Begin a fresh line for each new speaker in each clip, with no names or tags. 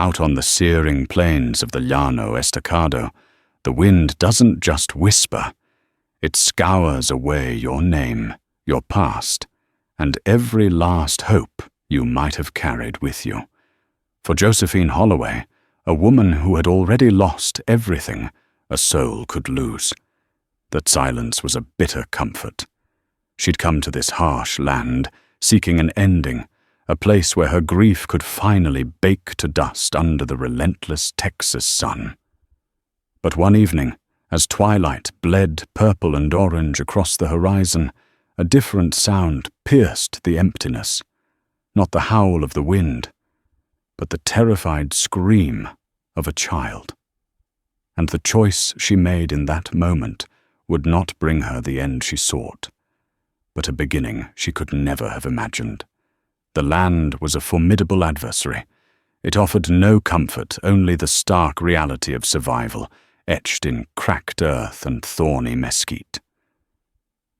Out on the searing plains of the Llano Estacado, the wind doesn't just whisper. It scours away your name, your past, and every last hope you might have carried with you. For Josephine Holloway, a woman who had already lost everything a soul could lose, that silence was a bitter comfort. She'd come to this harsh land, seeking an ending, a place where her grief could finally bake to dust under the relentless Texas sun. But one evening, as twilight bled purple and orange across the horizon, a different sound pierced the emptiness. Not the howl of the wind, but the terrified scream of a child. And the choice she made in that moment would not bring her the end she sought, but a beginning she could never have imagined. The land was a formidable adversary. It offered no comfort, only the stark reality of survival, etched in cracked earth and thorny mesquite.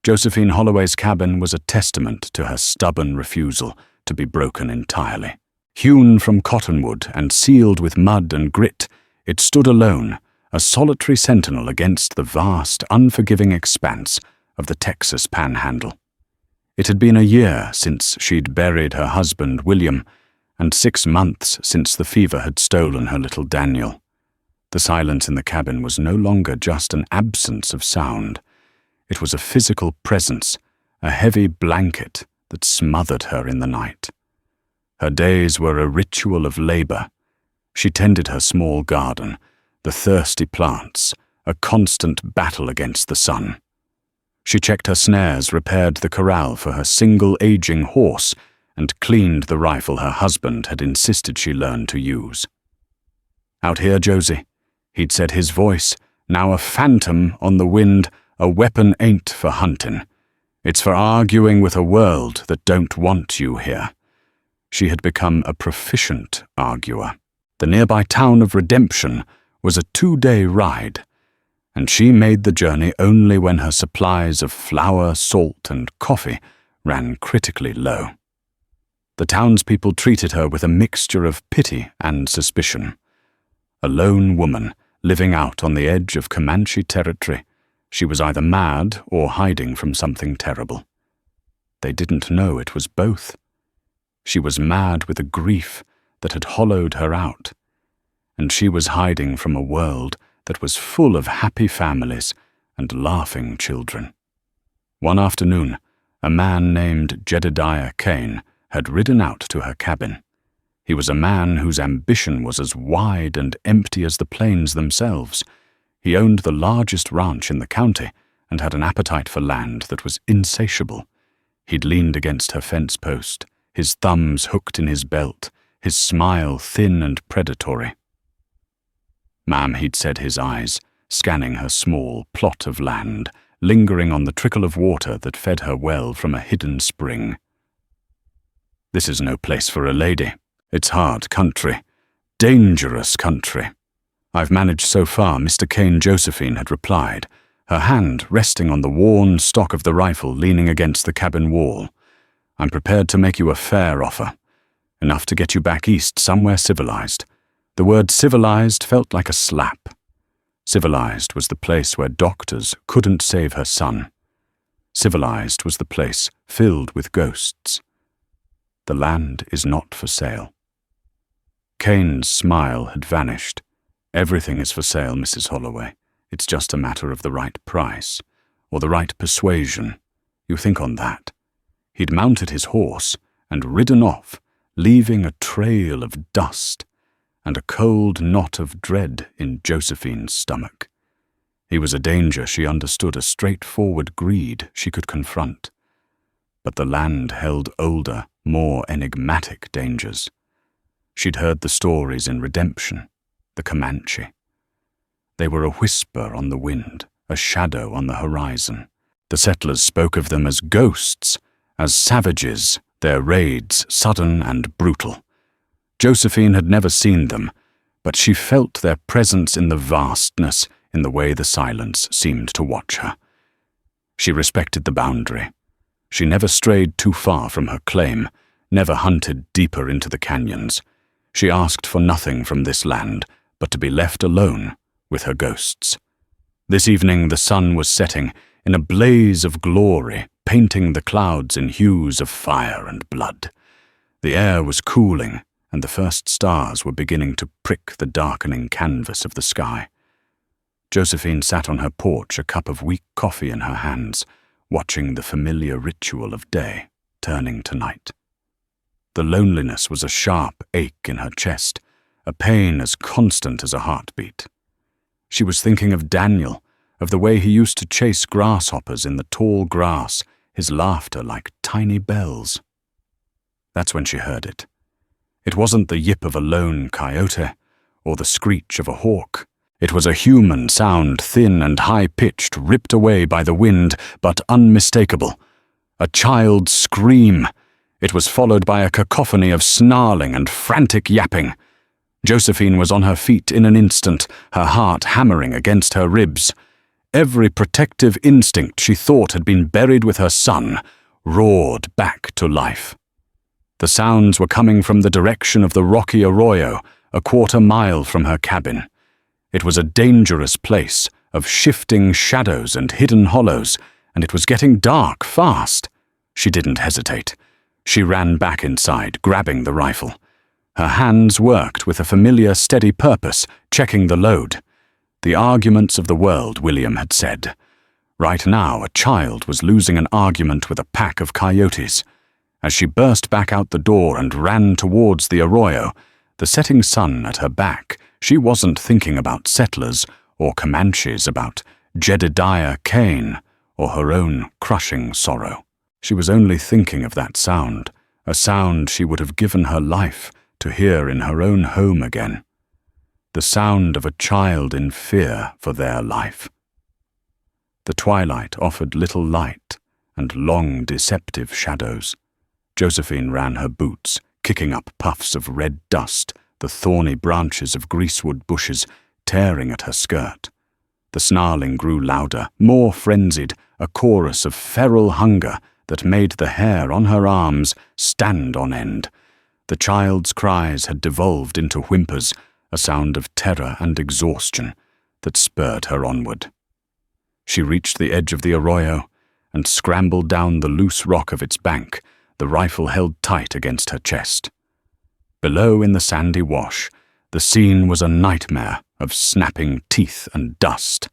Josephine Holloway's cabin was a testament to her stubborn refusal to be broken entirely. Hewn from cottonwood and sealed with mud and grit, it stood alone, a solitary sentinel against the vast, unforgiving expanse of the Texas Panhandle. It had been a year since she'd buried her husband, William, and 6 months since the fever had stolen her little Daniel. The silence in the cabin was no longer just an absence of sound. It was a physical presence, a heavy blanket that smothered her in the night. Her days were a ritual of labor. She tended her small garden, the thirsty plants, a constant battle against the sun. She checked her snares, repaired the corral for her single aging horse, and cleaned the rifle her husband had insisted she learn to use. "Out here, Josie," he'd said, his voice, now a phantom on the wind, "a weapon ain't for hunting. It's for arguing with a world that don't want you here." She had become a proficient arguer. The nearby town of Redemption was a 2-day ride, and she made the journey only when her supplies of flour, salt, and coffee ran critically low. The townspeople treated her with a mixture of pity and suspicion. A lone woman living out on the edge of Comanche territory, she was either mad or hiding from something terrible. They didn't know it was both. She was mad with a grief that had hollowed her out, and she was hiding from a world that was full of happy families and laughing children. One afternoon, a man named Jedediah Cain had ridden out to her cabin. He was a man whose ambition was as wide and empty as the plains themselves. He owned the largest ranch in the county and had an appetite for land that was insatiable. He'd leaned against her fence post, his thumbs hooked in his belt, his smile thin and predatory. "Ma'am," he'd said, his eyes scanning her small plot of land, lingering on the trickle of water that fed her well from a hidden spring. "This is no place for a lady. It's hard country, dangerous country. I've managed so far," Mr. Cain, Josephine had replied, her hand resting on the worn stock of the rifle leaning against the cabin wall. "I'm prepared to make you a fair offer, enough to get you back east somewhere civilized." The word civilized felt like a slap. Civilized was the place where doctors couldn't save her son. Civilized was the place filled with ghosts. The land is not for sale. Cain's smile had vanished. "Everything is for sale, Mrs. Holloway. It's just a matter of the right price, or the right persuasion. You think on that." He'd mounted his horse and ridden off, leaving a trail of dust and a cold knot of dread in Josephine's stomach. He was a danger she understood, a straightforward greed she could confront. But the land held older, more enigmatic dangers. She'd heard the stories in Redemption, the Comanche. They were a whisper on the wind, a shadow on the horizon. The settlers spoke of them as ghosts, as savages, their raids sudden and brutal. Josephine had never seen them, but she felt their presence in the vastness, in the way the silence seemed to watch her. She respected the boundary. She never strayed too far from her claim, never hunted deeper into the canyons. She asked for nothing from this land but to be left alone with her ghosts. This evening the sun was setting in a blaze of glory, painting the clouds in hues of fire and blood. The air was cooling, and the first stars were beginning to prick the darkening canvas of the sky. Josephine sat on her porch, a cup of weak coffee in her hands, watching the familiar ritual of day turning to night. The loneliness was a sharp ache in her chest, a pain as constant as a heartbeat. She was thinking of Daniel, of the way he used to chase grasshoppers in the tall grass, his laughter like tiny bells. That's when she heard it. It wasn't the yip of a lone coyote or the screech of a hawk. It was a human sound, thin and high-pitched, ripped away by the wind, but unmistakable. A child's scream. It was followed by a cacophony of snarling and frantic yapping. Josephine was on her feet in an instant, her heart hammering against her ribs. Every protective instinct she thought had been buried with her son roared back to life. The sounds were coming from the direction of the rocky arroyo, a quarter-mile from her cabin. It was a dangerous place of shifting shadows and hidden hollows, and it was getting dark fast. She didn't hesitate. She ran back inside, grabbing the rifle. Her hands worked with a familiar, steady purpose, checking the load. The arguments of the world, William had said. Right now, a child was losing an argument with a pack of coyotes. As she burst back out the door and ran towards the arroyo, the setting sun at her back, she wasn't thinking about settlers or Comanches, about Jedediah Cain or her own crushing sorrow. She was only thinking of that sound, a sound she would have given her life to hear in her own home again. The sound of a child in fear for their life. The twilight offered little light and long deceptive shadows. Josephine ran her boots, kicking up puffs of red dust, the thorny branches of greasewood bushes tearing at her skirt. The snarling grew louder, more frenzied, a chorus of feral hunger that made the hair on her arms stand on end. The child's cries had devolved into whimpers, a sound of terror and exhaustion that spurred her onward. She reached the edge of the arroyo and scrambled down the loose rock of its bank, the rifle held tight against her chest. Below in the sandy wash, the scene was a nightmare of snapping teeth and dust.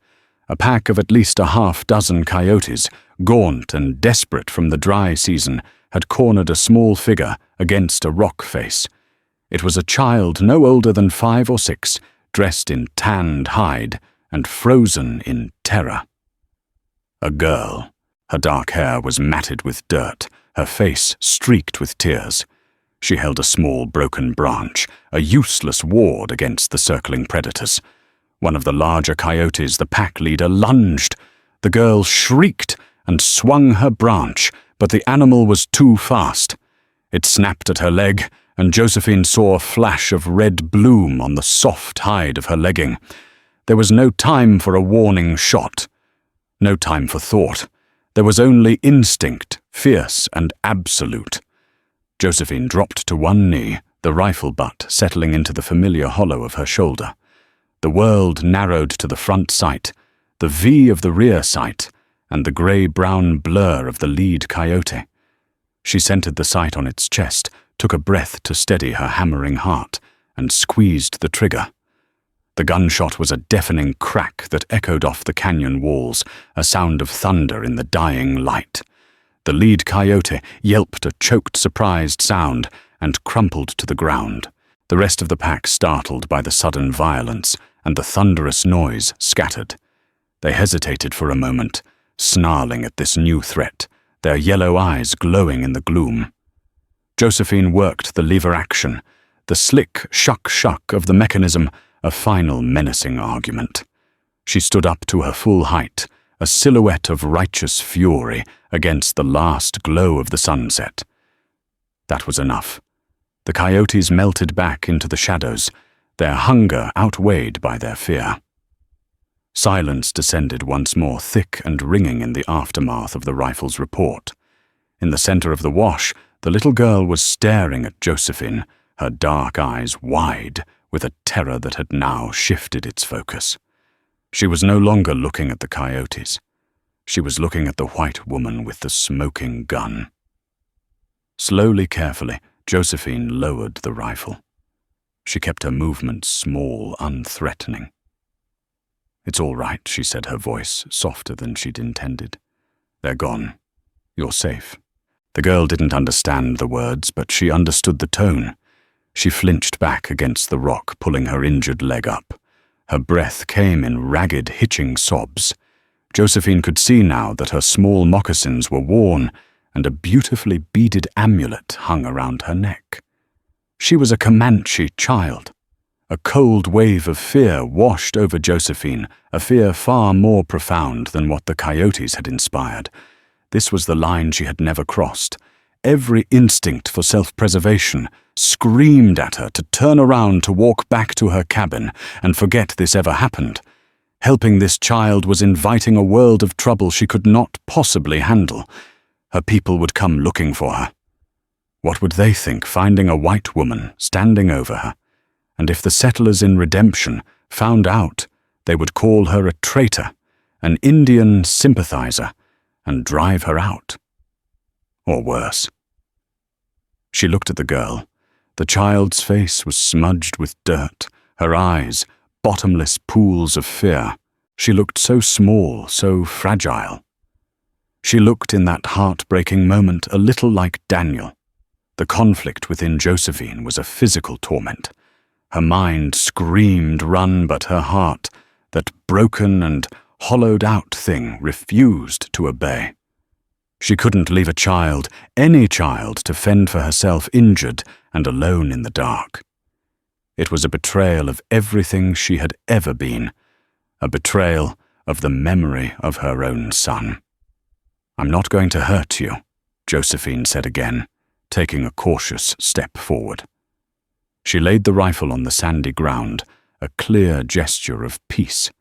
A pack of at least a half-dozen coyotes, gaunt and desperate from the dry season, had cornered a small figure against a rock face. It was a child no older than 5 or 6, dressed in tanned hide and frozen in terror. A girl. Her dark hair was matted with dirt, her face streaked with tears. She held a small broken branch, a useless ward against the circling predators. One of the larger coyotes, the pack leader, lunged. The girl shrieked and swung her branch, but the animal was too fast. It snapped at her leg, and Josephine saw a flash of red bloom on the soft hide of her legging. There was no time for a warning shot. No time for thought. There was only instinct, fierce and absolute. Josephine dropped to one knee, the rifle butt settling into the familiar hollow of her shoulder. The world narrowed to the front sight, the V of the rear sight, and the grey-brown blur of the lead coyote. She centered the sight on its chest, took a breath to steady her hammering heart, and squeezed the trigger. The gunshot was a deafening crack that echoed off the canyon walls, a sound of thunder in the dying light. The lead coyote yelped a choked, surprised sound and crumpled to the ground. The rest of the pack, startled by the sudden violence and the thunderous noise, scattered. They hesitated for a moment, snarling at this new threat, their yellow eyes glowing in the gloom. Josephine worked the lever action, the slick shuck-shuck of the mechanism, a final menacing argument. She stood up to her full height, a silhouette of righteous fury against the last glow of the sunset. That was enough. The coyotes melted back into the shadows, their hunger outweighed by their fear. Silence descended once more, thick and ringing in the aftermath of the rifle's report. In the center of the wash, the little girl was staring at Josephine, her dark eyes wide with a terror that had now shifted its focus. She was no longer looking at the coyotes. She was looking at the white woman with the smoking gun. Slowly, carefully, Josephine lowered the rifle. She kept her movements small, unthreatening. "It's all right," she said, her voice softer than she'd intended. "They're gone. You're safe." The girl didn't understand the words, but she understood the tone. She flinched back against the rock, pulling her injured leg up. Her breath came in ragged, hitching sobs. Josephine could see now that her small moccasins were worn, and a beautifully beaded amulet hung around her neck. She was a Comanche child. A cold wave of fear washed over Josephine, a fear far more profound than what the coyotes had inspired. This was the line she had never crossed. Every instinct for self-preservation screamed at her to turn around, to walk back to her cabin and forget this ever happened. Helping this child was inviting a world of trouble she could not possibly handle. Her people would come looking for her. What would they think, finding a white woman standing over her? And if the settlers in Redemption found out, they would call her a traitor, an Indian sympathizer, and drive her out. Or worse. She looked at the girl. The child's face was smudged with dirt, her eyes bottomless pools of fear. She looked so small, so fragile. She looked in that heartbreaking moment a little like Daniel. The conflict within Josephine was a physical torment. Her mind screamed run, but her heart, that broken and hollowed-out thing, refused to obey. She couldn't leave a child, any child, to fend for herself injured and alone in the dark. It was a betrayal of everything she had ever been, a betrayal of the memory of her own son. "I'm not going to hurt you," Josephine said again, taking a cautious step forward. She laid the rifle on the sandy ground, a clear gesture of peace.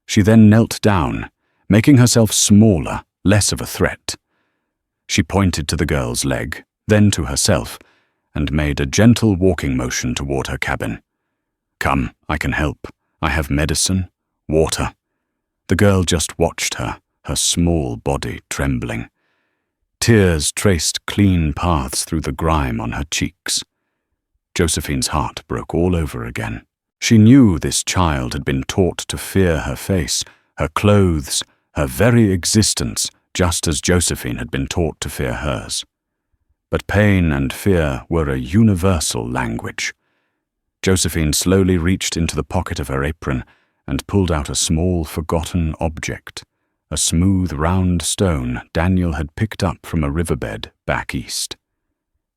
She then knelt down, making herself smaller, less of a threat. She pointed to the girl's leg, then to herself, and made a gentle walking motion toward her cabin. "Come, I can help. I have medicine, water." The girl just watched her, her small body trembling. Tears traced clean paths through the grime on her cheeks. Josephine's heart broke all over again. She knew this child had been taught to fear her face, her clothes, her very existence, just as Josephine had been taught to fear hers. But pain and fear were a universal language. Josephine slowly reached into the pocket of her apron and pulled out a small, forgotten object, a smooth, round stone Daniel had picked up from a riverbed back east.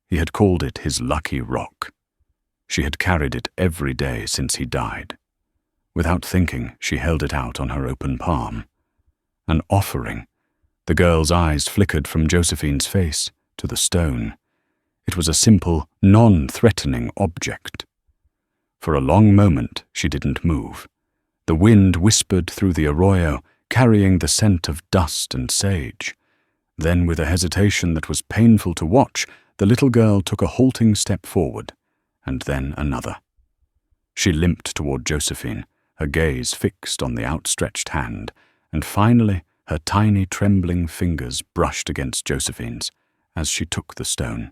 He had called it his lucky rock. She had carried it every day since he died. Without thinking, she held it out on her open palm. An offering. The girl's eyes flickered from Josephine's face to the stone. It was a simple, non-threatening object. For a long moment, she didn't move. The wind whispered through the arroyo, carrying the scent of dust and sage. Then, with a hesitation that was painful to watch, the little girl took a halting step forward, and then another. She limped toward Josephine, her gaze fixed on the outstretched hand, and finally her tiny trembling fingers brushed against Josephine's as she took the stone.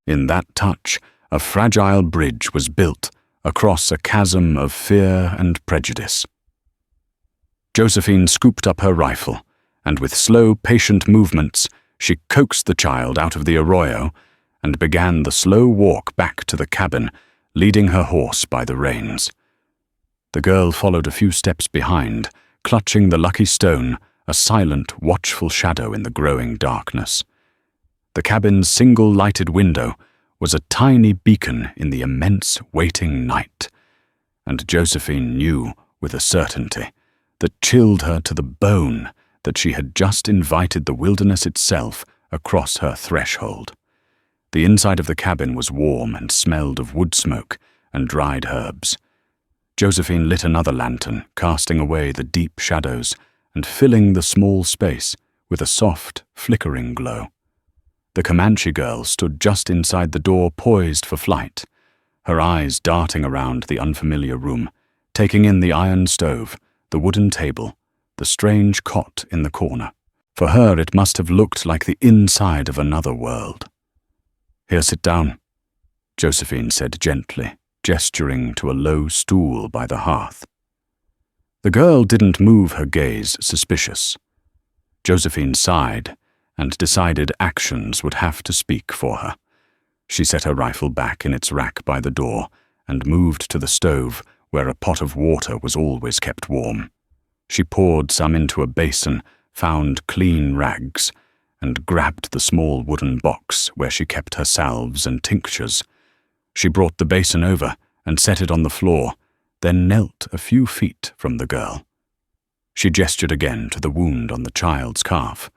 In that touch, a fragile bridge was built across a chasm of fear and prejudice. Josephine scooped up her rifle, and with slow, patient movements, she coaxed the child out of the arroyo and began the slow walk back to the cabin, leading her horse by the reins. The girl followed a few steps behind, clutching the lucky stone, a silent, watchful shadow in the growing darkness. The cabin's single lighted window was a tiny beacon in the immense waiting night, and Josephine knew with a certainty that chilled her to the bone that she had just invited the wilderness itself across her threshold. The inside of the cabin was warm and smelled of wood smoke and dried herbs. Josephine lit another lantern, casting away the deep shadows and filling the small space with a soft, flickering glow. The Comanche girl stood just inside the door, poised for flight. her eyes darting around the unfamiliar room, taking in the iron stove, the wooden table, the strange cot in the corner. For her, it must have looked like the inside of another world. "Here, sit down," Josephine said gently, gesturing to a low stool by the hearth. The girl didn't move her gaze suspicious. Josephine sighed and decided actions would have to speak for her. She set her rifle back in its rack by the door and moved to the stove where a pot of water was always kept warm. She poured some into a basin, found clean rags, and grabbed the small wooden box where she kept her salves and tinctures. She brought the basin over and set it on the floor, then knelt a few feet from the girl. She gestured again to the wound on the child's calf.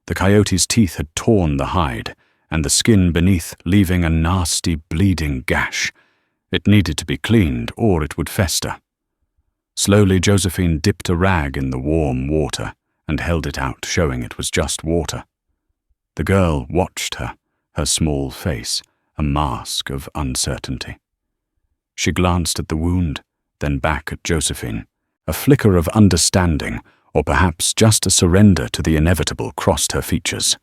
The coyote's teeth had torn the hide, and the skin beneath leaving a nasty bleeding gash. It needed to be cleaned, or it would fester. Slowly, Josephine dipped a rag in the warm water and held it out, showing it was just water. The girl watched her, her small face a mask of uncertainty. She glanced at the wound, then back at Josephine. A flicker of understanding, or perhaps just a surrender to the inevitable, crossed her features.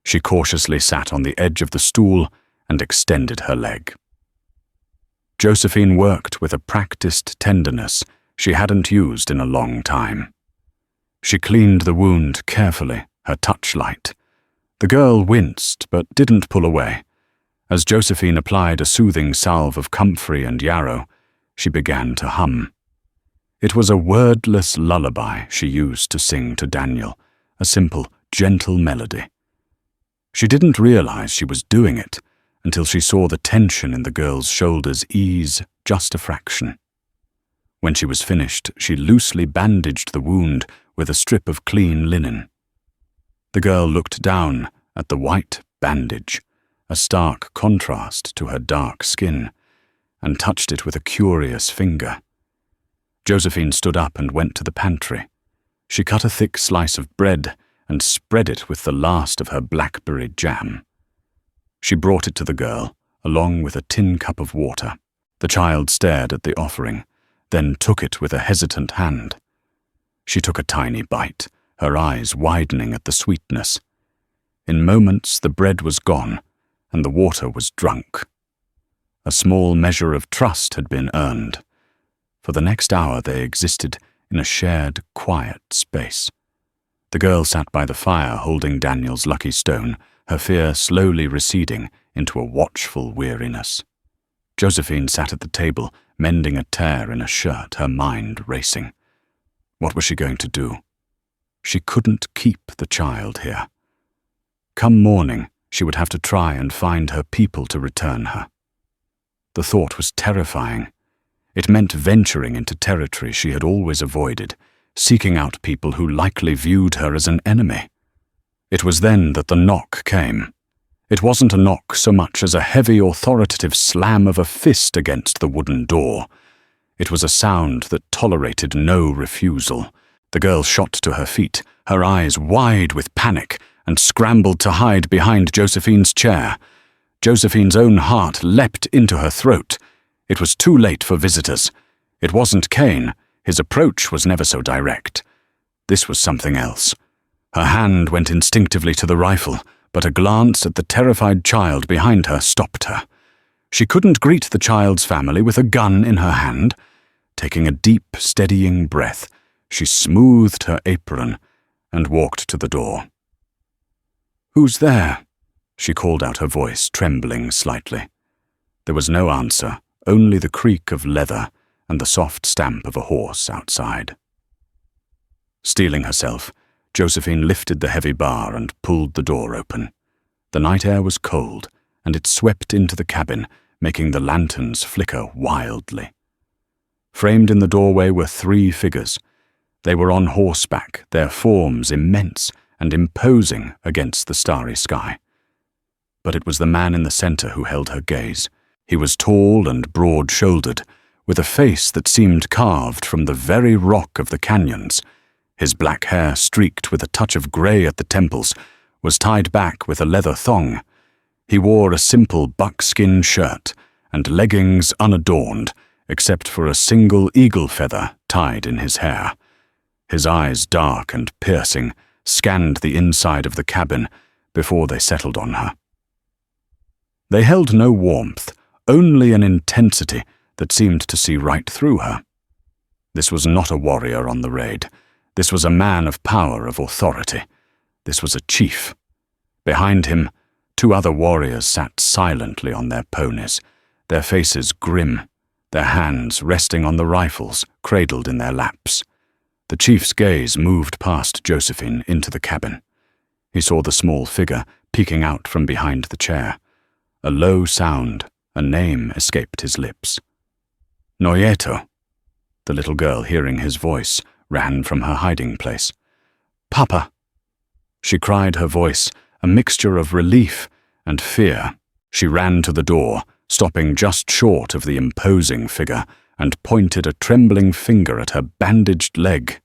She cautiously sat on the edge of the stool and extended her leg. Josephine worked with a practiced tenderness she hadn't used in a long time. She cleaned the wound carefully, her touch light. The girl winced but didn't pull away. As Josephine applied a soothing salve of comfrey and yarrow, she began to hum. It was a wordless lullaby she used to sing to Daniel, a simple, gentle melody. She didn't realize she was doing it until she saw the tension in the girl's shoulders ease just a fraction. When she was finished, she loosely bandaged the wound with a strip of clean linen. The girl looked down at the white bandage, a stark contrast to her dark skin, and touched it with a curious finger. Josephine stood up and went to the pantry. She cut a thick slice of bread and spread it with the last of her blackberry jam. She brought it to the girl, along with a tin cup of water. The child stared at the offering, then took it with a hesitant hand. She took a tiny bite, her eyes widening at the sweetness. In moments, the bread was gone, and the water was drunk. A small measure of trust had been earned. For the next hour they existed in a shared, quiet space. The girl sat by the fire holding Daniel's lucky stone, her fear slowly receding into a watchful weariness. Josephine sat at the table, mending a tear in a shirt, her mind racing. What was she going to do? She couldn't keep the child here. Come morning, she would have to try and find her people to return her. The thought was terrifying. It meant venturing into territory she had always avoided, seeking out people who likely viewed her as an enemy. It was then that the knock came. It wasn't a knock so much as a heavy, authoritative slam of a fist against the wooden door. It was a sound that tolerated no refusal. The girl shot to her feet, her eyes wide with panic, and scrambled to hide behind Josephine's chair. Josephine's own heart leapt into her throat. It was too late for visitors. It wasn't Cain. His approach was never so direct. This was something else. Her hand went instinctively to the rifle, but a glance at the terrified child behind her stopped her. She couldn't greet the child's family with a gun in her hand. Taking a deep, steadying breath, she smoothed her apron and walked to the door. "Who's there?" she called out, her voice trembling slightly. There was no answer, only the creak of leather and the soft stamp of a horse outside. Steeling herself, Josephine lifted the heavy bar and pulled the door open. The night air was cold, and it swept into the cabin, making the lanterns flicker wildly. Framed in the doorway were 3 figures. They were on horseback, their forms immense and imposing against the starry sky. But it was the man in the center who held her gaze. He was tall and broad-shouldered, with a face that seemed carved from the very rock of the canyons. His black hair, streaked with a touch of gray at the temples, was tied back with a leather thong. He wore a simple buckskin shirt and leggings unadorned, except for a single eagle feather tied in his hair. His eyes, dark and piercing, scanned the inside of the cabin before they settled on her. They held no warmth, only an intensity that seemed to see right through her. This was not a warrior on the raid. This was a man of power, of authority. This was a chief. Behind him, 2 other warriors sat silently on their ponies, their faces grim, their hands resting on the rifles cradled in their laps. The chief's gaze moved past Josephine into the cabin. He saw the small figure peeking out from behind the chair. A low sound, a name escaped his lips. Noyeto. The little girl, hearing his voice, ran from her hiding place. "Papa!" She cried, her voice a mixture of relief and fear. She ran to the door, stopping just short of the imposing figure, and pointed a trembling finger at her bandaged leg.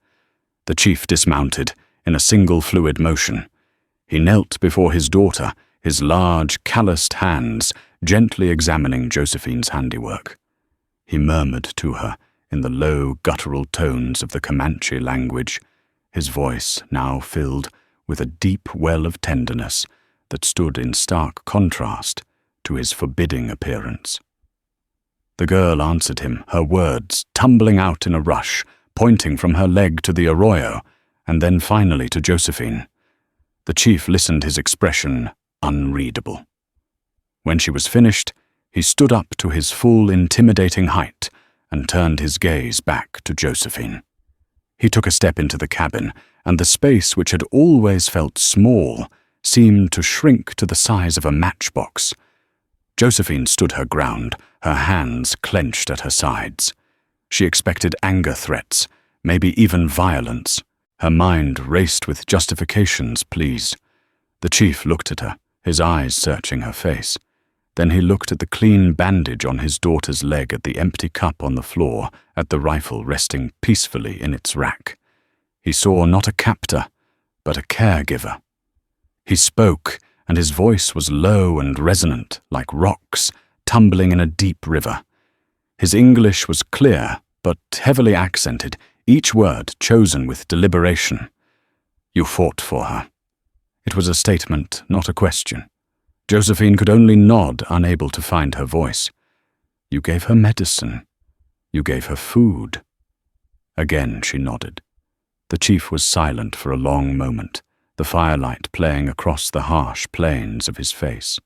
The chief dismounted in a single fluid motion. He knelt before his daughter, his large, calloused hands gently examining Josephine's handiwork. He murmured to her in the low, guttural tones of the Comanche language, his voice now filled with a deep well of tenderness that stood in stark contrast to his forbidding appearance. The girl answered him, her words tumbling out in a rush, pointing from her leg to the arroyo, and then finally to Josephine. The chief listened, his expression unreadable. When she was finished, he stood up to his full, intimidating height and turned his gaze back to Josephine. He took a step into the cabin, and the space which had always felt small seemed to shrink to the size of a matchbox. Josephine stood her ground, her hands clenched at her sides. She expected anger threats, maybe even violence. Her mind raced with justifications, pleas. The chief looked at her, his eyes searching her face. Then he looked at the clean bandage on his daughter's leg, at the empty cup on the floor, at the rifle resting peacefully in its rack. He saw not a captor, but a caregiver. He spoke, and his voice was low and resonant, like rocks tumbling in a deep river. His English was clear, but heavily accented, each word chosen with deliberation. "You fought for her." It was a statement, not a question. Josephine could only nod, unable to find her voice. "You gave her medicine. You gave her food." Again she nodded. The chief was silent for a long moment, the firelight playing across the harsh planes of his face.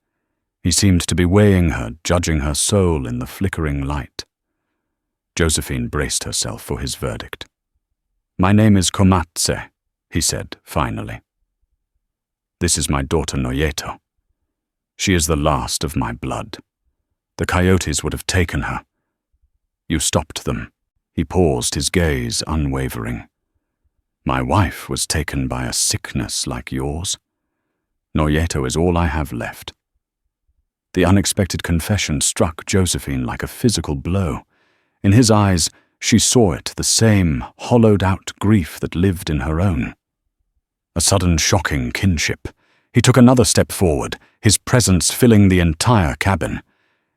He seemed to be weighing her, judging her soul in the flickering light. Josephine braced herself for his verdict. "My name is Kumatsi," he said, finally. "This is my daughter Noyeto. She is the last of my blood. The Coyotes would have taken her. You stopped them." He paused, his gaze unwavering. "My wife was taken by a sickness like yours. Noyeto is all I have left." The unexpected confession struck Josephine like a physical blow. In his eyes, she saw it, the same hollowed-out grief that lived in her own. A sudden shocking kinship. He took another step forward, his presence filling the entire cabin.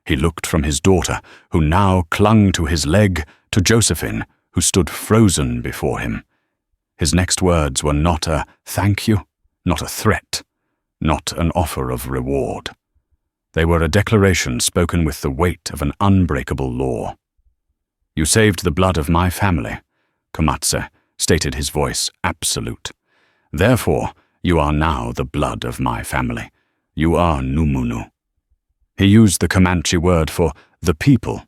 He looked from his daughter, who now clung to his leg, to Josephine, who stood frozen before him. His next words were not a "thank you," not a threat, not an offer of reward. They were a declaration spoken with the weight of an unbreakable law. "You saved the blood of my family," Kumatsi stated, his voice absolute. "Therefore, you are now the blood of my family. You are Numunu." He used the Comanche word for the people.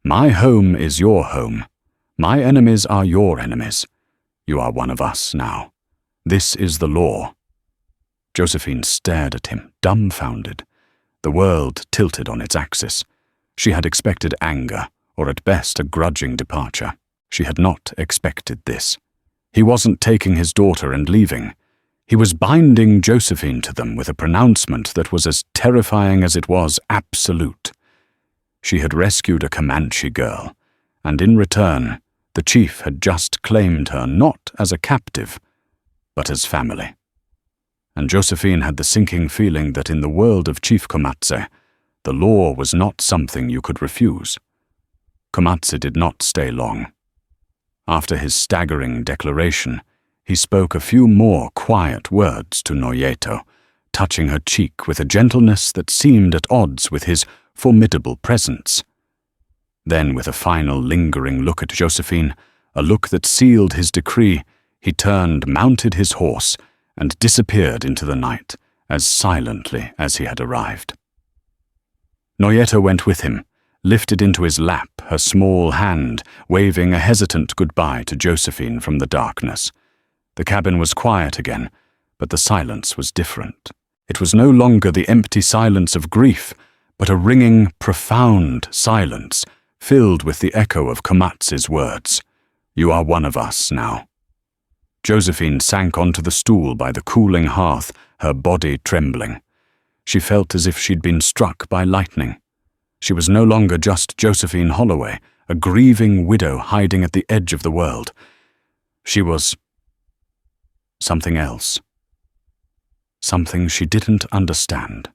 "My home is your home. My enemies are your enemies. You are one of us now. This is the law." Josephine stared at him, dumbfounded. The world tilted on its axis. She had expected anger, or at best a grudging departure. She had not expected this. He wasn't taking his daughter and leaving. He was binding Josephine to them with a pronouncement that was as terrifying as it was absolute. She had rescued a Comanche girl, and in return, the chief had just claimed her not as a captive, but as family. And Josephine had the sinking feeling that in the world of Chief Kumatsi, The law was not something you could refuse. Kumatsi did not stay long. After his staggering declaration, he spoke a few more quiet words to Noyeto, touching her cheek with a gentleness that seemed at odds with his formidable presence. Then, with a final lingering look at Josephine, a look that sealed his decree, he turned, mounted his horse, and disappeared into the night, as silently as he had arrived. Noyeto went with him, lifted into his lap her small hand, waving a hesitant goodbye to Josephine from the darkness. The cabin was quiet again, but the silence was different. It was no longer the empty silence of grief, but a ringing, profound silence, filled with the echo of Kumatsi's words. "You are one of us now." Josephine sank onto the stool by the cooling hearth, her body trembling. She felt as if she'd been struck by lightning. She was no longer just Josephine Holloway, a grieving widow hiding at the edge of the world. She was something else. Something she didn't understand.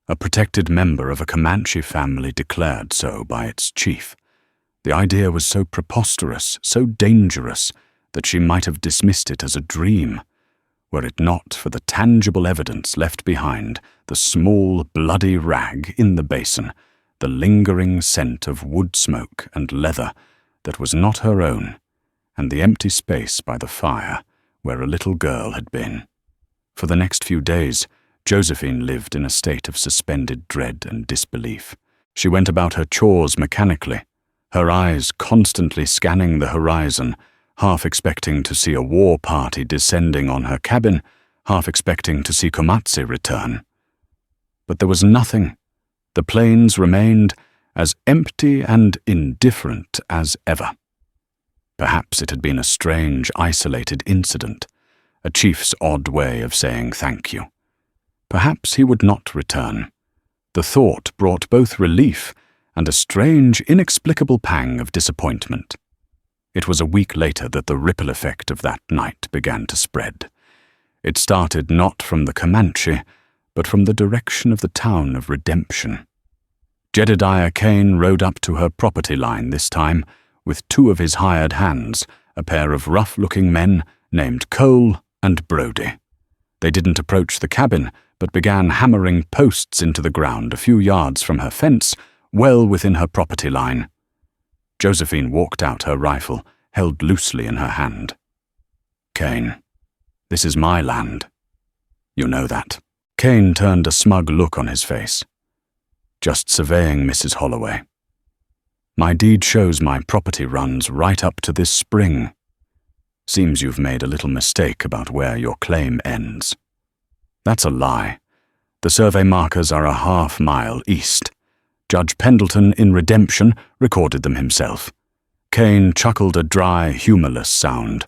A protected member of a Comanche family declared so by its chief. The idea was so preposterous, so dangerous, that she might have dismissed it as a dream, were it not for the tangible evidence left behind, the small, bloody rag in the basin, the lingering scent of wood smoke and leather that was not her own, and the empty space by the fire where a little girl had been. For the next few days, Josephine lived in a state of suspended dread and disbelief. She went about her chores mechanically, her eyes constantly scanning the horizon, half expecting to see a war party descending on her cabin, half expecting to see Kumatsi return. But there was nothing. The plains remained as empty and indifferent as ever. Perhaps it had been a strange, isolated incident, a chief's odd way of saying thank you. Perhaps he would not return. The thought brought both relief and a strange, inexplicable pang of disappointment. It was a week later that the ripple effect of that night began to spread. It started not from the Comanche, but from the direction of the town of Redemption. Jedediah Cain rode up to her property line this time, with two of his hired hands, a pair of rough-looking men named Cole and Brody. They didn't approach the cabin, but began hammering posts into the ground a few yards from her fence, well within her property line. Josephine walked out, her rifle held loosely in her hand. "Cain, this is my land. You know that." Cain turned a smug look on his face. "Just surveying, Mrs. Holloway. My deed shows my property runs right up to this spring. Seems you've made a little mistake about where your claim ends." "That's a lie. The survey markers are a half-mile east. Judge Pendleton in Redemption recorded them himself." Cain chuckled a dry, humorless sound.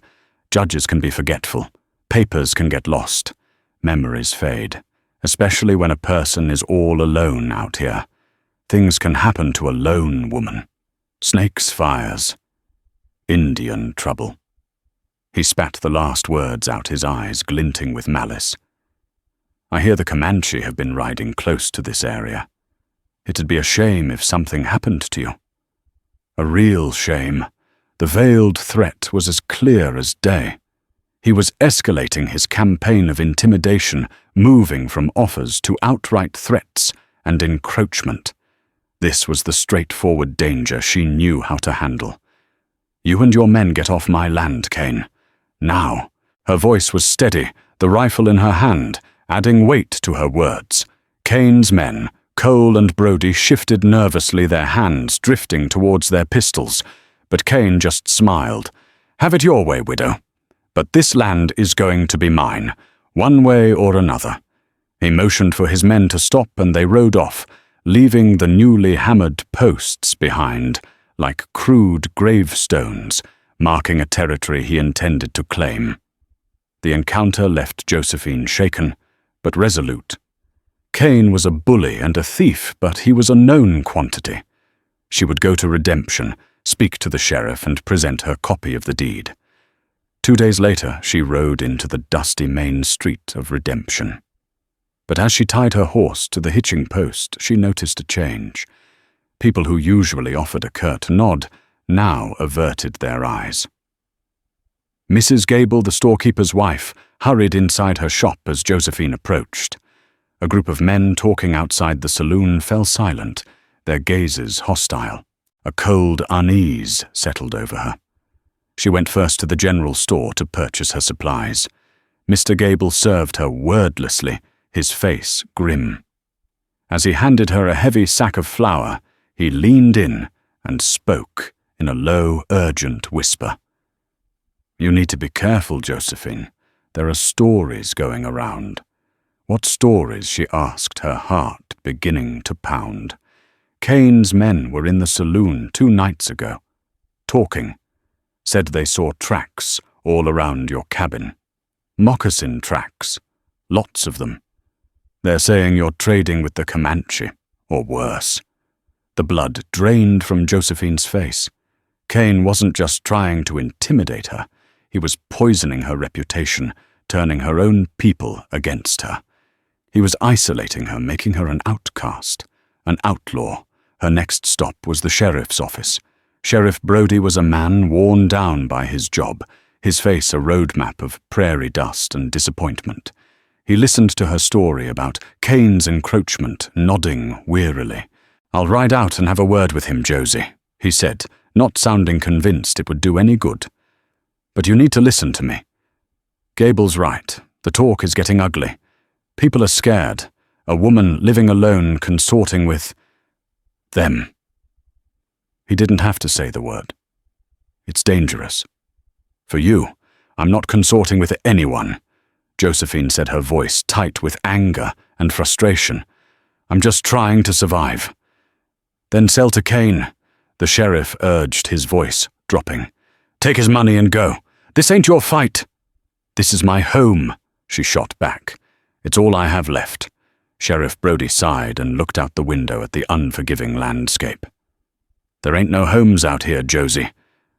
Judges can be forgetful. Papers can get lost. Memories fade, especially when a person is all alone out here. Things can happen to a lone woman. Snakes' fires. Indian trouble. He spat the last words out, his eyes glinting with malice. "I hear the Comanche have been riding close to this area. It'd be a shame if something happened to you. A real shame. The veiled threat was as clear as day. He was escalating his campaign of intimidation, moving from offers to outright threats and encroachment. This was the straightforward danger she knew how to handle. You and your men get off my land, Cain. Now." Her voice was steady, the rifle in her hand, adding weight to her words. Cain's men, Cole and Brody, shifted nervously, their hands drifting towards their pistols, but Cain just smiled. "Have it your way, widow. But this land is going to be mine, one way or another." He motioned for his men to stop, and they rode off, leaving the newly hammered posts behind, like crude gravestones, marking a territory he intended to claim. The encounter left Josephine shaken, but resolute. Cain was a bully and a thief, but he was a known quantity. She would go to Redemption, speak to the sheriff, and present her copy of the deed. 2 days later, she rode into the dusty main street of Redemption. But as she tied her horse to the hitching post, she noticed a change. People who usually offered a curt nod now averted their eyes. Mrs. Gable, the storekeeper's wife, hurried inside her shop as Josephine approached. A group of men talking outside the saloon fell silent, their gazes hostile. A cold unease settled over her. She went first to the general store to purchase her supplies. Mr. Gable served her wordlessly, his face grim. As he handed her a heavy sack of flour, he leaned in and spoke in a low, urgent whisper. "You need to be careful, Josephine. There are stories going around." "What stories?" she asked, her heart beginning to pound. "Cain's men were in the saloon 2 nights ago, talking. Said they saw tracks all around your cabin. Moccasin tracks, lots of them. They're saying you're trading with the Comanche, or worse." The blood drained from Josephine's face. Cain wasn't just trying to intimidate her, he was poisoning her reputation, turning her own people against her. He was isolating her, making her an outcast, an outlaw. Her next stop was the sheriff's office. Sheriff Brody was a man worn down by his job, his face a roadmap of prairie dust and disappointment. He listened to her story about Cain's encroachment, nodding wearily. "I'll ride out and have a word with him, Josie," he said, not sounding convinced it would do any good. "But you need to listen to me. Gable's right. The talk is getting ugly. People are scared. A woman living alone, consorting with them." He didn't have to say the word. "It's dangerous. For you, I'm not consorting with anyone," Josephine said, her voice tight with anger and frustration. "I'm just trying to survive." "Then sell to Cain," the sheriff urged, his voice dropping. "Take his money and go. This ain't your fight." "This is my home," she shot back. "It's all I have left." Sheriff Brody sighed and looked out the window at the unforgiving landscape. "There ain't no homes out here, Josie.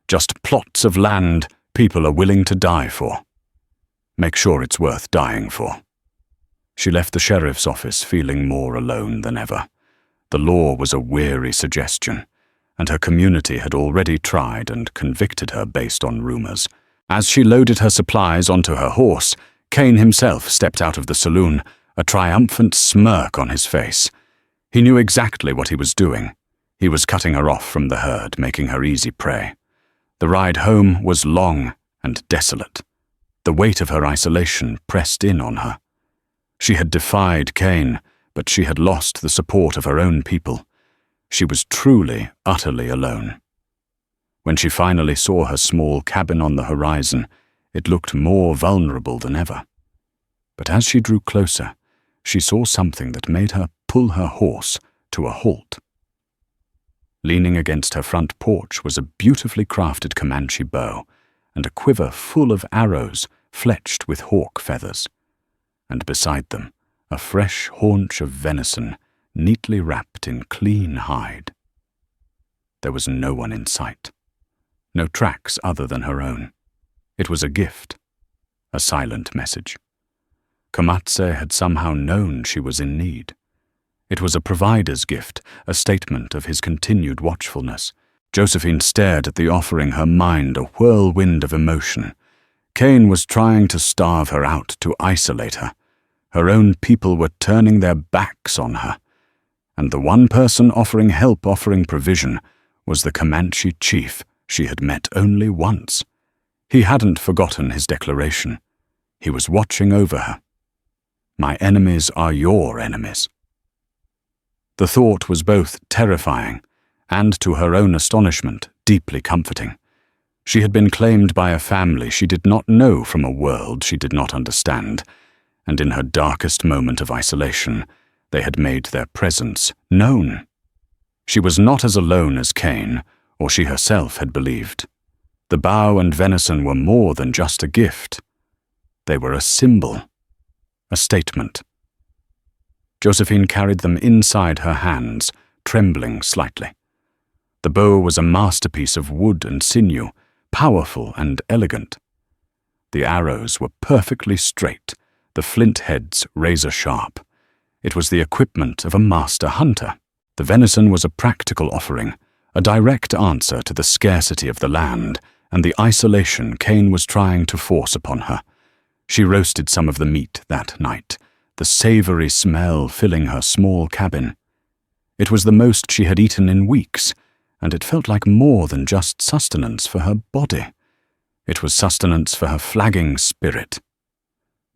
Just plots of land people are willing to die for. Make sure it's worth dying for." She left the sheriff's office feeling more alone than ever. The law was a weary suggestion, and her community had already tried and convicted her based on rumors. As she loaded her supplies onto her horse, Cain himself stepped out of the saloon, a triumphant smirk on his face. He knew exactly what he was doing. He was cutting her off from the herd, making her easy prey. The ride home was long and desolate. The weight of her isolation pressed in on her. She had defied Cain, but she had lost the support of her own people. She was truly, utterly alone. When she finally saw her small cabin on the horizon, it looked more vulnerable than ever. But as she drew closer, she saw something that made her pull her horse to a halt. Leaning against her front porch was a beautifully crafted Comanche bow and a quiver full of arrows fletched with hawk feathers. And beside them, a fresh haunch of venison neatly wrapped in clean hide. There was no one in sight. No tracks other than her own. It was a gift, a silent message. Kumatsi had somehow known she was in need. It was a provider's gift, a statement of his continued watchfulness. Josephine stared at the offering, her mind a whirlwind of emotion. Cain was trying to starve her out, to isolate her. Her own people were turning their backs on her. And the one person offering help, offering provision, was the Comanche chief she had met only once. He hadn't forgotten his declaration. He was watching over her. "My enemies are your enemies." The thought was both terrifying and, to her own astonishment, deeply comforting. She had been claimed by a family she did not know from a world she did not understand, and in her darkest moment of isolation, they had made their presence known. She was not as alone as Cain, or she herself had believed. The bow and venison were more than just a gift. They were a symbol, a statement. Josephine carried them inside her hands, trembling slightly. The bow was a masterpiece of wood and sinew, powerful and elegant. The arrows were perfectly straight, the flint heads razor-sharp. It was the equipment of a master hunter. The venison was a practical offering, a direct answer to the scarcity of the land and the isolation Cain was trying to force upon her. She roasted some of the meat that night, the savory smell filling her small cabin. It was the most she had eaten in weeks, and it felt like more than just sustenance for her body. It was sustenance for her flagging spirit.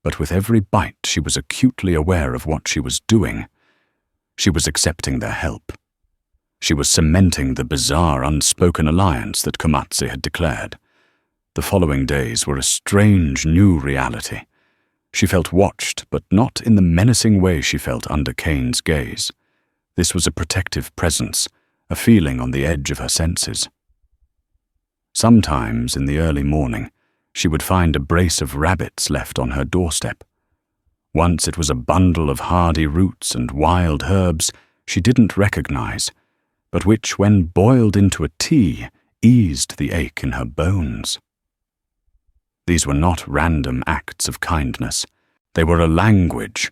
But with every bite she was acutely aware of what she was doing. She was accepting their help. She was cementing the bizarre unspoken alliance that Kumatsi had declared. The following days were a strange new reality. She felt watched, but not in the menacing way she felt under Cain's gaze. This was a protective presence, a feeling on the edge of her senses. Sometimes, in the early morning, she would find a brace of rabbits left on her doorstep. Once it was a bundle of hardy roots and wild herbs she didn't recognize, but which, when boiled into a tea, eased the ache in her bones. These were not random acts of kindness. They were a language.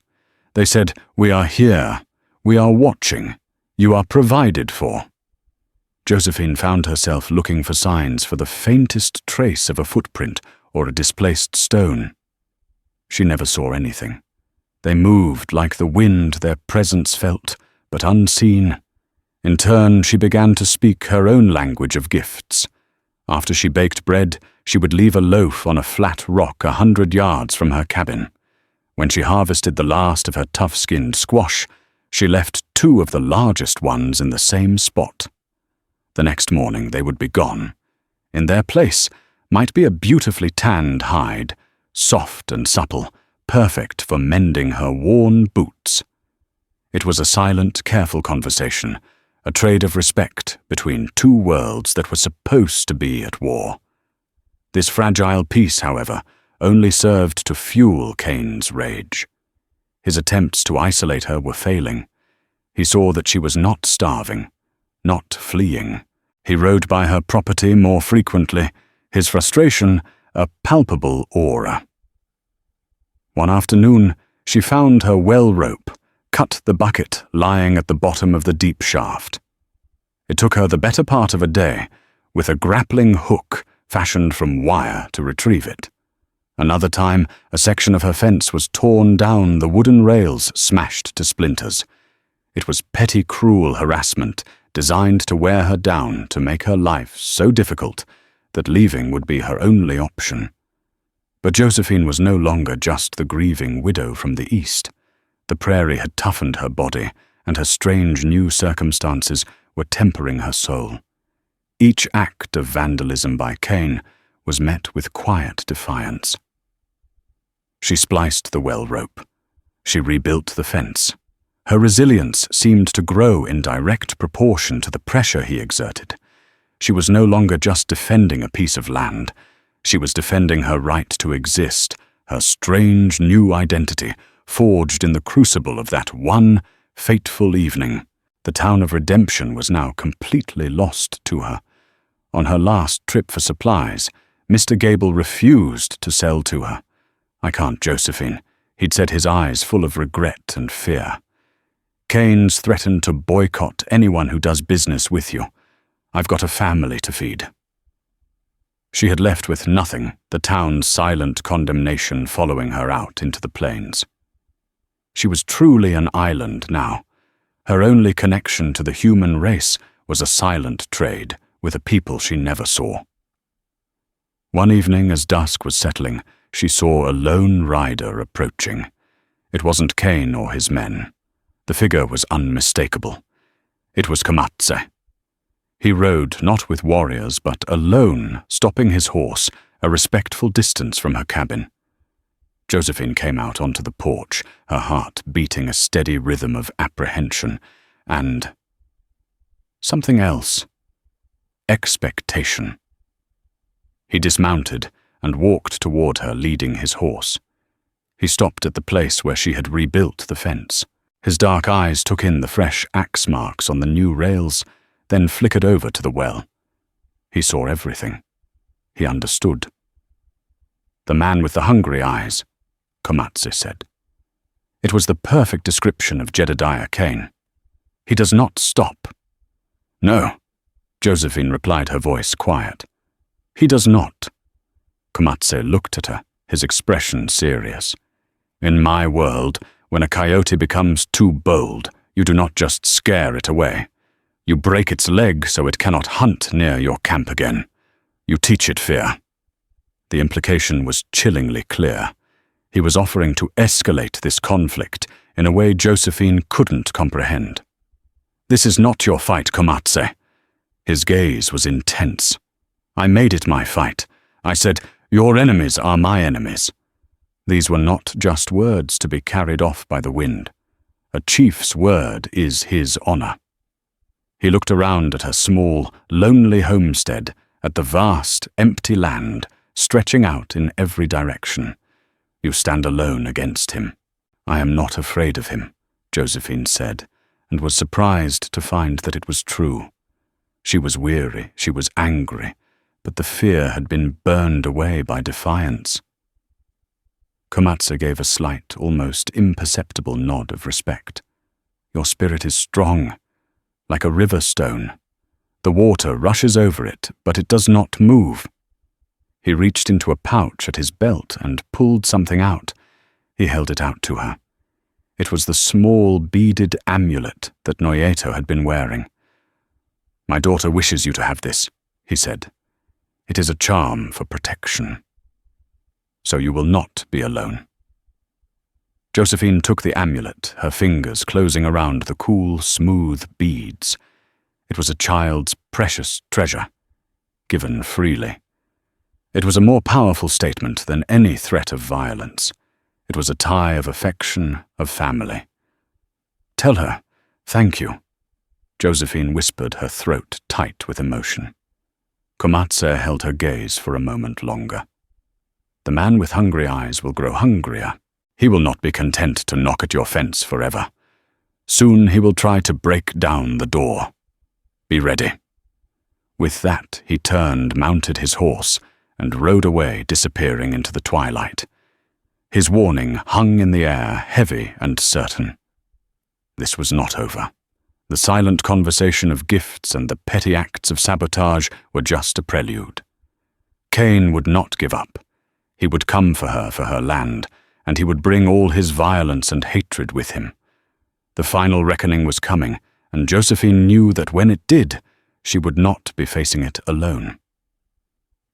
They said, "We are here. We are watching. You are provided for." Josephine found herself looking for signs for the faintest trace of a footprint or a displaced stone. She never saw anything. They moved like the wind, their presence felt, but unseen. In turn, she began to speak her own language of gifts. After she baked bread, she would leave a loaf on a flat rock 100 yards from her cabin. When she harvested the last of her tough-skinned squash, she left 2 of the largest ones in the same spot. The next morning they would be gone. In their place might be a beautifully tanned hide, soft and supple, perfect for mending her worn boots. It was a silent, careful conversation, a trade of respect between 2 worlds that were supposed to be at war. This fragile peace, however, only served to fuel Cain's rage. His attempts to isolate her were failing. He saw that she was not starving, not fleeing. He rode by her property more frequently, his frustration a palpable aura. One afternoon, she found her well rope, cut the bucket lying at the bottom of the deep shaft. It took her the better part of a day, with a grappling hook fashioned from wire to retrieve it. Another time, a section of her fence was torn down, the wooden rails smashed to splinters. It was petty, cruel harassment designed to wear her down, to make her life so difficult that leaving would be her only option. But Josephine was no longer just the grieving widow from the east. The prairie had toughened her body, and her strange new circumstances were tempering her soul. Each act of vandalism by Cain was met with quiet defiance. She spliced the well rope. She rebuilt the fence. Her resilience seemed to grow in direct proportion to the pressure he exerted. She was no longer just defending a piece of land. She was defending her right to exist, her strange new identity, forged in the crucible of that one fateful evening. The town of redemption was now completely lost to her. On her last trip for supplies, Mr. Gable refused to sell to her. "I can't, Josephine," he'd said, his eyes full of regret and fear. "Cain's threatened to boycott anyone who does business with you. I've got a family to feed." She had left with nothing, the town's silent condemnation following her out into the plains. She was truly an island now. Her only connection to the human race was a silent trade with a people she never saw. One evening, as dusk was settling, she saw a lone rider approaching. It wasn't Cain or his men. The figure was unmistakable. It was Kumatsi. He rode not with warriors, but alone, stopping his horse a respectful distance from her cabin. Josephine came out onto the porch, her heart beating a steady rhythm of apprehension, and something else. Expectation. He dismounted and walked toward her, leading his horse. He stopped at the place where she had rebuilt the fence. His dark eyes took in the fresh axe marks on the new rails, then flickered over to the well. He saw everything. He understood. "The man with the hungry eyes," Kumatsi said. It was the perfect description of Jedediah Cain. He does not stop. No, Josephine replied, her voice quiet. He does not. Kumatsi looked at her, his expression serious. In my world, when a coyote becomes too bold, you do not just scare it away. You break its leg so it cannot hunt near your camp again. You teach it fear. The implication was chillingly clear. He was offering to escalate this conflict in a way Josephine couldn't comprehend. This is not your fight, Kumatsi. His gaze was intense. I made it my fight. I said, your enemies are my enemies. These were not just words to be carried off by the wind. A chief's word is his honor. He looked around at her small, lonely homestead, at the vast, empty land, stretching out in every direction. You stand alone against him. I am not afraid of him, Josephine said, and was surprised to find that it was true. She was weary, she was angry, but the fear had been burned away by defiance. Kumatsi gave a slight, almost imperceptible nod of respect. Your spirit is strong, like a river stone. The water rushes over it, but it does not move. He reached into a pouch at his belt and pulled something out. He held it out to her. It was the small beaded amulet that Noyeto had been wearing. My daughter wishes you to have this, he said. It is a charm for protection. So you will not be alone. Josephine took the amulet, her fingers closing around the cool, smooth beads. It was a child's precious treasure, given freely. It was a more powerful statement than any threat of violence. It was a tie of affection, of family. Tell her, thank you. Josephine whispered, her throat tight with emotion. Kumatsi held her gaze for a moment longer. The man with hungry eyes will grow hungrier. He will not be content to knock at your fence forever. Soon he will try to break down the door. Be ready. With that, he turned, mounted his horse, and rode away, disappearing into the twilight. His warning hung in the air, heavy and certain. This was not over. The silent conversation of gifts and the petty acts of sabotage were just a prelude. Cain would not give up. He would come for her land, and he would bring all his violence and hatred with him. The final reckoning was coming, and Josephine knew that when it did, she would not be facing it alone.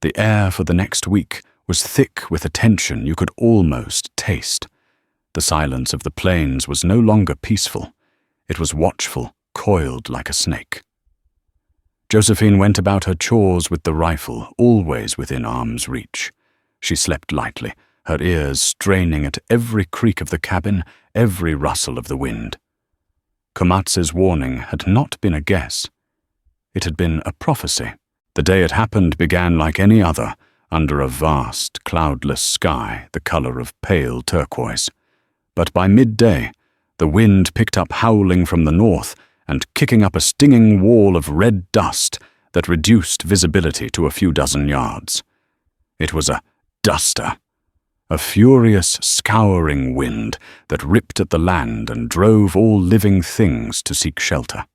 The air for the next week was thick with a tension you could almost taste. The silence of the plains was no longer peaceful. It was watchful, coiled like a snake. Josephine went about her chores with the rifle always within arm's reach. She slept lightly, her ears straining at every creak of the cabin, every rustle of the wind. Kumatsi's warning had not been a guess. It had been a prophecy. The day it happened began like any other, under a vast, cloudless sky, the color of pale turquoise. But by midday, the wind picked up howling from the north and kicking up a stinging wall of red dust that reduced visibility to a few dozen yards. It was a duster, a furious, scouring wind that ripped at the land and drove all living things to seek shelter.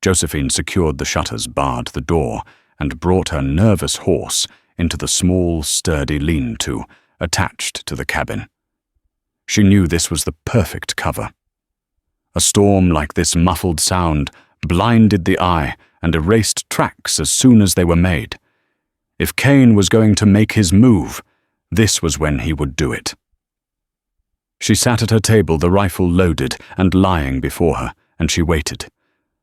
Josephine secured the shutters, barred the door, and brought her nervous horse into the small, sturdy lean-to attached to the cabin. She knew this was the perfect cover. A storm like this muffled sound blinded the eye and erased tracks as soon as they were made. If Cain was going to make his move, this was when he would do it. She sat at her table, the rifle loaded and lying before her, and she waited.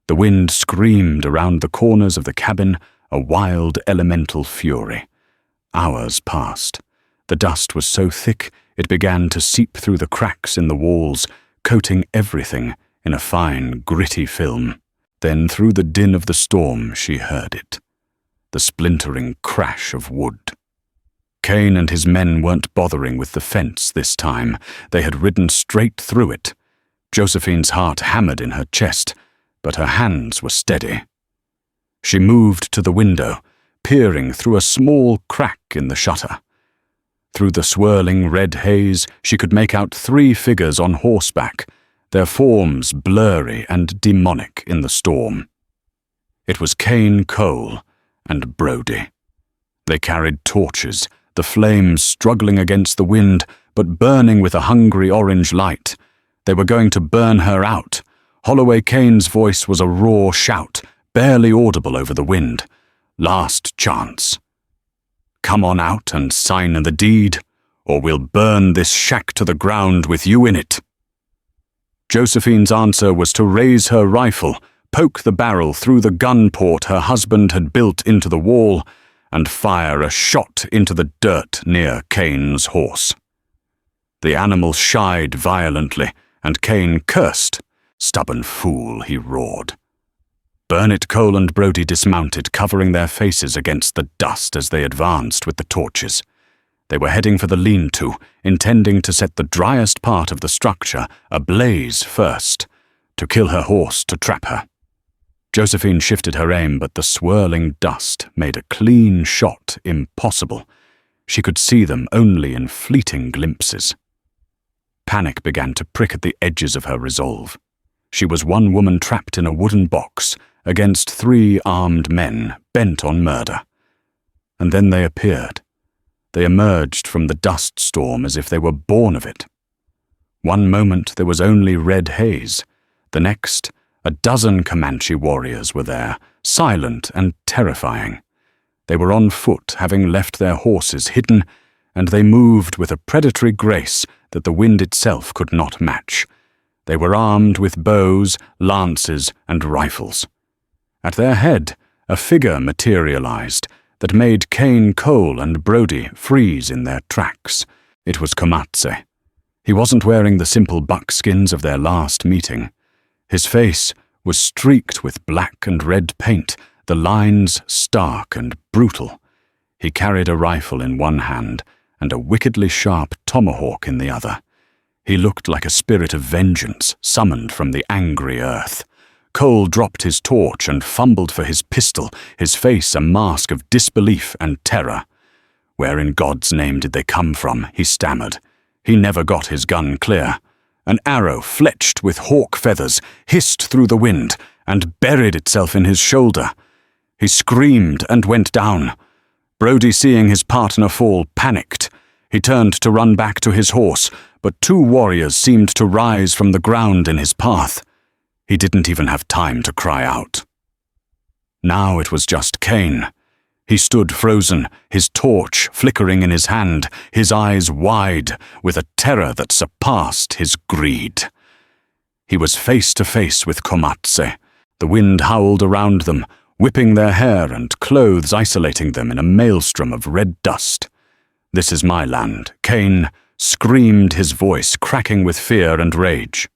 The wind screamed around the corners of the cabin, a wild elemental fury. Hours passed. The dust was so thick it began to seep through the cracks in the walls, coating everything in a fine, gritty film. Then through the din of the storm she heard it. The splintering crash of wood. Cain and his men weren't bothering with the fence this time. They had ridden straight through it. Josephine's heart hammered in her chest, but her hands were steady. She moved to the window, peering through a small crack in the shutter. Through the swirling red haze, she could make out 3 figures on horseback, their forms blurry and demonic in the storm. It was Cain Cole and Brody. They carried torches, the flames struggling against the wind, but burning with a hungry orange light. They were going to burn her out. Holloway Cain's voice was a raw shout, barely audible over the wind. Last chance. Come on out and sign the deed, or we'll burn this shack to the ground with you in it. Josephine's answer was to raise her rifle, poke the barrel through the gun port her husband had built into the wall, and fire a shot into the dirt near Cain's horse. The animal shied violently, and Cain cursed. Stubborn fool, he roared. Burnett, Cole and Brody dismounted, covering their faces against the dust as they advanced with the torches. They were heading for the lean-to, intending to set the driest part of the structure ablaze first, to kill her horse to trap her. Josephine shifted her aim, but the swirling dust made a clean shot impossible. She could see them only in fleeting glimpses. Panic began to prick at the edges of her resolve. She was one woman trapped in a wooden box against 3 armed men bent on murder. And then they appeared. They emerged from the dust storm as if they were born of it. One moment there was only red haze. The next, a dozen Comanche warriors were there, silent and terrifying. They were on foot, having left their horses hidden, and they moved with a predatory grace that the wind itself could not match. They were armed with bows, lances, and rifles. At their head, a figure materialized that made Cain Cole and Brody freeze in their tracks. It was Kumatsi. He wasn't wearing the simple buckskins of their last meeting. His face was streaked with black and red paint, the lines stark and brutal. He carried a rifle in one hand and a wickedly sharp tomahawk in the other. He looked like a spirit of vengeance summoned from the angry earth. Cole dropped his torch and fumbled for his pistol, his face a mask of disbelief and terror. Where in God's name did they come from? He stammered. He never got his gun clear. An arrow, fletched with hawk feathers, hissed through the wind and buried itself in his shoulder. He screamed and went down. Brody, seeing his partner fall, panicked. He turned to run back to his horse, but 2 warriors seemed to rise from the ground in his path. He didn't even have time to cry out. Now it was just Cain. He stood frozen, his torch flickering in his hand, his eyes wide with a terror that surpassed his greed. He was face to face with Kumatsi. The wind howled around them, whipping their hair and clothes, isolating them in a maelstrom of red dust. "This is my land," Cain screamed, his voice cracking with fear and rage.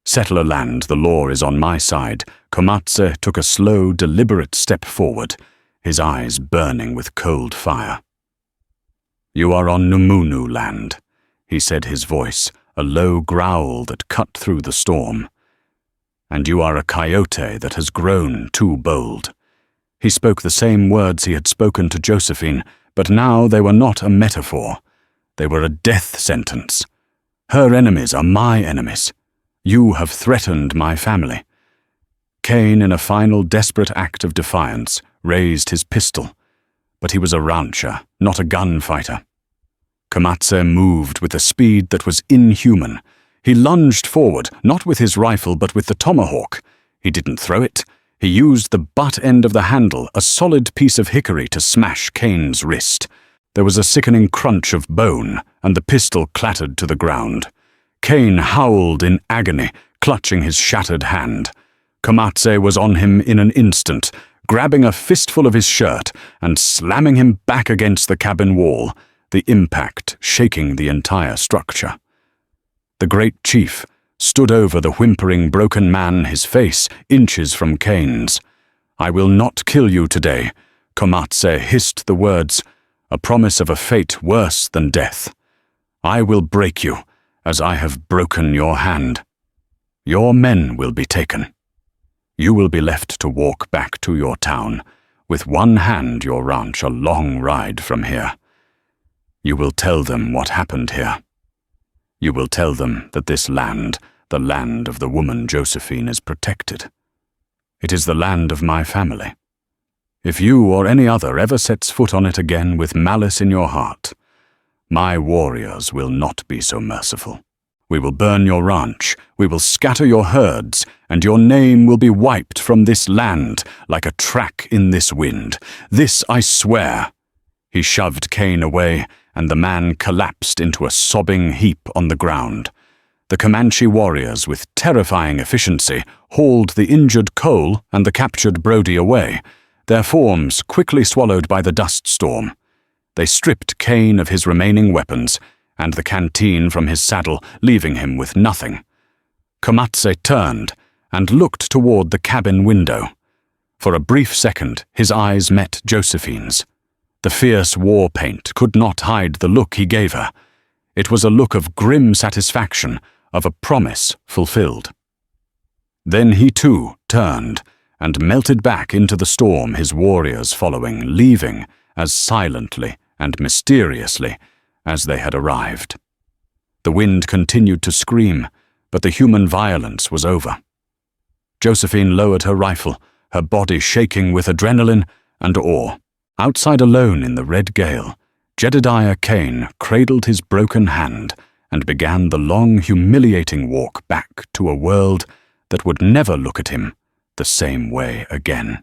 "Settler land, the law is on my side." Kumatsi took a slow, deliberate step forward, his eyes burning with cold fire. "You are on Numunu land," he said, his voice a low growl that cut through the storm. "And you are a coyote that has grown too bold." He spoke the same words he had spoken to Josephine, but now they were not a metaphor. They were a death sentence. "Her enemies are my enemies. You have threatened my family." Cain, in a final desperate act of defiance, raised his pistol, but he was a rancher, not a gunfighter. Kumatsi moved with a speed that was inhuman. He lunged forward, not with his rifle but with the tomahawk. He didn't throw it. He used the butt end of the handle, a solid piece of hickory, to smash Cain's wrist. There was a sickening crunch of bone, and the pistol clattered to the ground. Cain howled in agony, clutching his shattered hand. Kumatsi was on him in an instant, grabbing a fistful of his shirt and slamming him back against the cabin wall, the impact shaking the entire structure. The great chief stood over the whimpering broken man, his face inches from Cain's. "I will not kill you today," Kumatsi hissed the words, a promise of a fate worse than death. "I will break you, as I have broken your hand. Your men will be taken. You will be left to walk back to your town, with one hand your ranch a long ride from here." You will tell them what happened here. You will tell them that this land, the land of the woman Josephine, is protected. It is the land of my family. If you or any other ever sets foot on it again with malice in your heart, my warriors will not be so merciful. We will burn your ranch, we will scatter your herds, and your name will be wiped from this land like a track in this wind. This I swear." He shoved Cain away, and the man collapsed into a sobbing heap on the ground. The Comanche warriors, with terrifying efficiency, hauled the injured Cole and the captured Brody away, their forms quickly swallowed by the dust storm. They stripped Cain of his remaining weapons, and the canteen from his saddle, leaving him with nothing. Kumatsi turned and looked toward the cabin window. For a brief second, his eyes met Josephine's. The fierce war paint could not hide the look he gave her. It was a look of grim satisfaction, of a promise fulfilled. Then he too turned and melted back into the storm, his warriors following, leaving as silently and mysteriously as they had arrived. The wind continued to scream, but the human violence was over. Josephine lowered her rifle, her body shaking with adrenaline and awe. Outside alone in the red gale, Jedediah Cain cradled his broken hand and began the long, humiliating walk back to a world that would never look at him the same way again.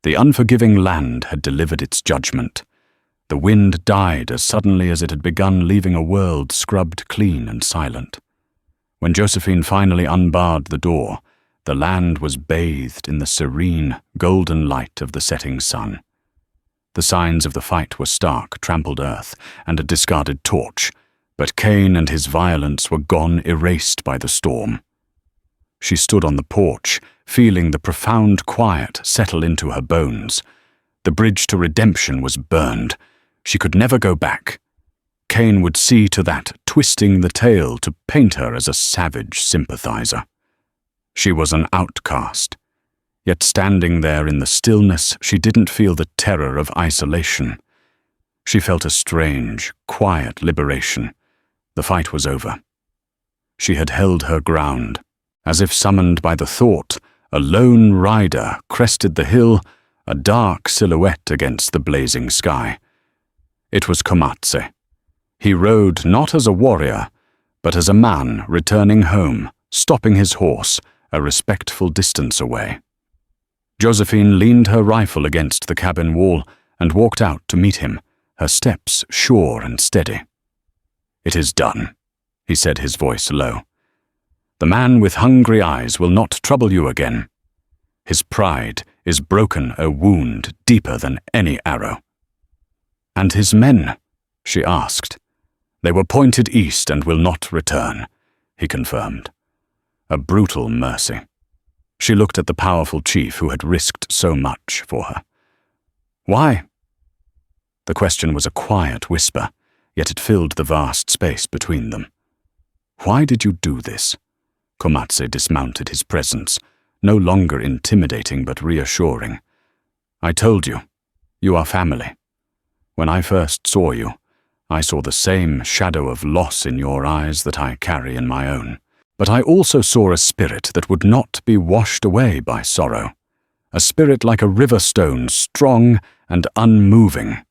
The unforgiving land had delivered its judgment. The wind died as suddenly as it had begun, leaving a world scrubbed clean and silent. When Josephine finally unbarred the door, the land was bathed in the serene, golden light of the setting sun. The signs of the fight were stark, trampled earth and a discarded torch, but Cain and his violence were gone, erased by the storm. She stood on the porch, feeling the profound quiet settle into her bones. The bridge to redemption was burned. She could never go back. Cain would see to that, twisting the tale to paint her as a savage sympathizer. She was an outcast. Yet standing there in the stillness, she didn't feel the terror of isolation. She felt a strange, quiet liberation. The fight was over. She had held her ground. As if summoned by the thought, a lone rider crested the hill, a dark silhouette against the blazing sky. It was Kumatsi. He rode not as a warrior, but as a man returning home, stopping his horse a respectful distance away. Josephine leaned her rifle against the cabin wall and walked out to meet him, her steps sure and steady. "It is done," he said, his voice low. "The man with hungry eyes will not trouble you again. His pride is broken, a wound deeper than any arrow." "And his men?" she asked. "They were pointed east and will not return," he confirmed. A brutal mercy. She looked at the powerful chief who had risked so much for her. "Why?" The question was a quiet whisper, yet it filled the vast space between them. "Why did you do this?" Kumatsi dismounted, his presence, no longer intimidating but reassuring. "I told you, you are family. When I first saw you, I saw the same shadow of loss in your eyes that I carry in my own. But I also saw a spirit that would not be washed away by sorrow, a spirit like a river stone, strong and unmoving."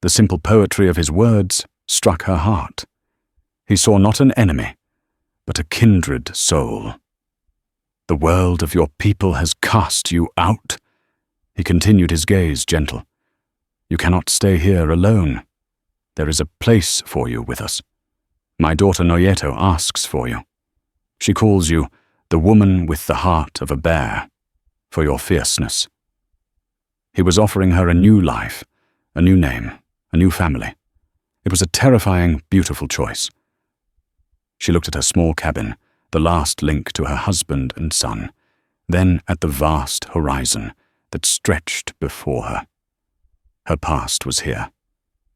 The simple poetry of his words struck her heart. He saw not an enemy, but a kindred soul. "The world of your people has cast you out." He continued, his gaze gentle. "You cannot stay here alone. There is a place for you with us. My daughter Noyeto asks for you. She calls you the woman with the heart of a bear, for your fierceness." He was offering her a new life, a new name, a new family. It was a terrifying, beautiful choice. She looked at her small cabin, the last link to her husband and son, then at the vast horizon that stretched before her. Her past was here,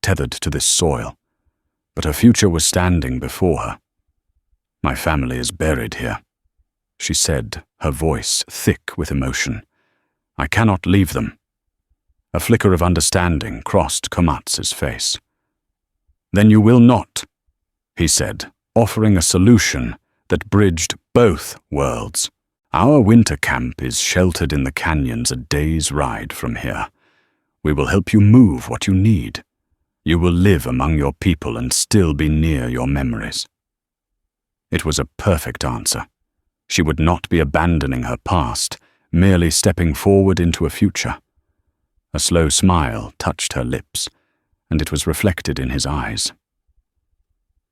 tethered to this soil, but her future was standing before her. "My family is buried here," she said, her voice thick with emotion. "I cannot leave them." A flicker of understanding crossed Kumatsi's face. Then you will not, he said, offering a solution that bridged both worlds. Our winter camp is sheltered in the canyons a day's ride from here. We will help you move what you need. You will live among your people and still be near your memories. It was a perfect answer. She would not be abandoning her past, merely stepping forward into a future. A slow smile touched her lips, and it was reflected in his eyes.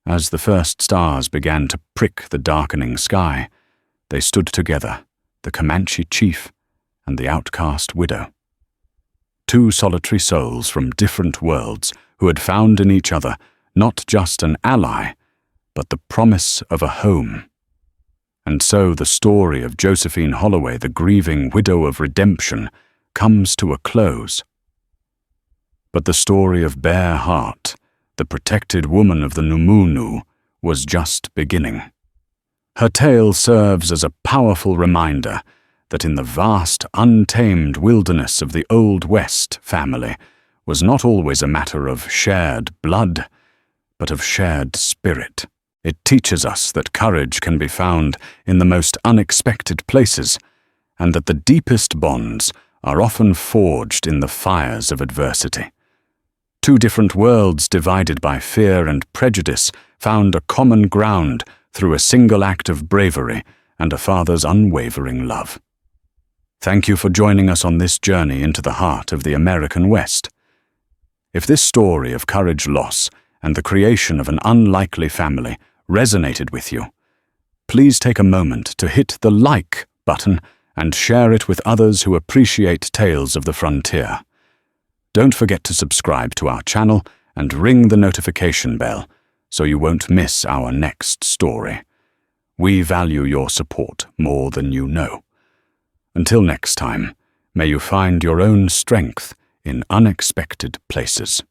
As the first stars began to prick the darkening sky, they stood together, the Comanche chief and the outcast widow. Two solitary souls from different worlds who had found in each other not just an ally, but the promise of a home. And so the story of Josephine Holloway, the grieving widow of redemption, comes to a close. But the story of Bare Heart, the protected woman of the Numunu, was just beginning. Her tale serves as a powerful reminder that in the vast, untamed wilderness of the Old West family was not always a matter of shared blood, but of shared spirit. It teaches us that courage can be found in the most unexpected places, and that the deepest bonds are often forged in the fires of adversity. Two different worlds divided by fear and prejudice found a common ground through a single act of bravery and a father's unwavering love. Thank you for joining us on this journey into the heart of the American West. If this story of courage loss and the creation of an unlikely family resonated with you, please take a moment to hit the like button and share it with others who appreciate tales of the frontier. Don't forget to subscribe to our channel and ring the notification bell so you won't miss our next story. We value your support more than you know. Until next time, may you find your own strength in unexpected places.